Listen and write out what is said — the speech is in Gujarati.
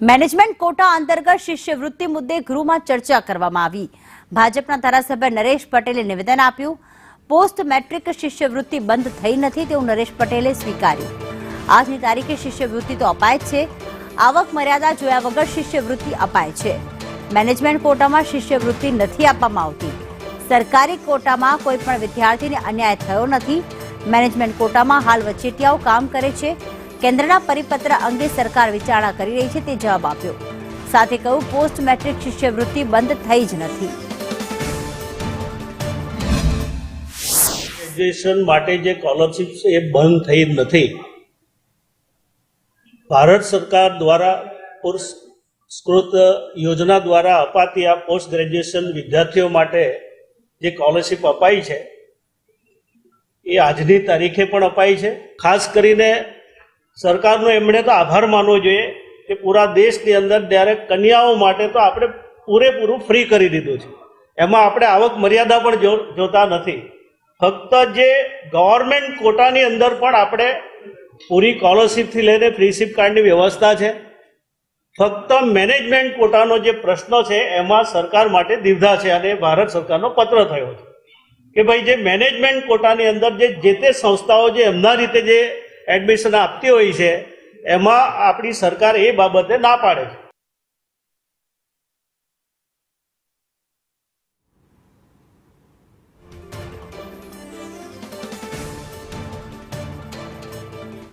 મેનેજમેન્ટ કોટા અંતર્ગત શિષ્યવૃત્તિ મુદ્દે ગૃહમાં ચર્ચા કરવામાં આવી। ભાજપના ધારાસભ્ય નરેશ પટેલે નિવેદન આપ્યું। પોસ્ટ મેટ્રિક શિષ્યવૃત્તિ બંધ થઈ નથી તેવું નરેશ પટેલે સ્વીકાર્યું। આજની તારીખે શિષ્યવૃત્તિ તો અપાય જ છે, આવક મર્યાદા જોયા વગર શિષ્યવૃત્તિ અપાય છે। મેનેજમેન્ટ કોટામાં શિષ્યવૃત્તિ નથી આપવામાં આવતી। સરકારી કોટામાં કોઈ પણ વિદ્યાર્થીને અન્યાય થયો નથી। મેનેજમેન્ટ કોટામાં હાલ વચેટિયાઓ કામ કરે છે। કેન્દ્રના પરિપત્ર અંગે સરકાર વિચારણા કરી રહી છે તે જવાબ આપ્યો। સાથે કહ્યું પોસ્ટ મેટ્રિક શિષ્યવૃત્તિ બંધ થઈ જ નથી। ગ્રેજ્યુએશન માટે જે સ્કોલરશિપ છે એ બંધ થઈ જ નથી। ભારત સરકાર દ્વારા પુરસ્કૃત યોજના દ્વારા અપાતી આ પોસ્ટ ગ્રેજ્યુએશન વિદ્યાર્થીઓ માટે જે સ્કોલરશિપ અપાઈ છે એ આજની તારીખે પણ અપાઈ છે। ખાસ કરીને સરકારનો એમણે તો આભાર માનવો જોઈએ કે પૂરા દેશની અંદર જ્યારે કન્યાઓ માટે તો આપણે પૂરેપૂરું ફ્રી કરી દીધું છે। એમાં આપણે આવક મર્યાદા પણ જોતા નથી। ફક્ત જે ગવર્મેન્ટ કોટાની અંદર પણ આપણે પૂરી સ્કોલરશિપથી લઈને ફ્રીશિપ કાર્ડની વ્યવસ્થા છે। ફક્ત મેનેજમેન્ટ કોટાનો જે પ્રશ્ન છે એમાં સરકાર માટે દીર્ઘા છે અને ભારત સરકારનો પત્ર થયો છે કે ભાઈ જે મેનેજમેન્ટ કોટાની અંદર જે તે સંસ્થાઓ જે એમના રીતે જે એડમિશન આપતી હોય છે એમાં આપણી સરકાર એ બાબતે ના પાડે છે।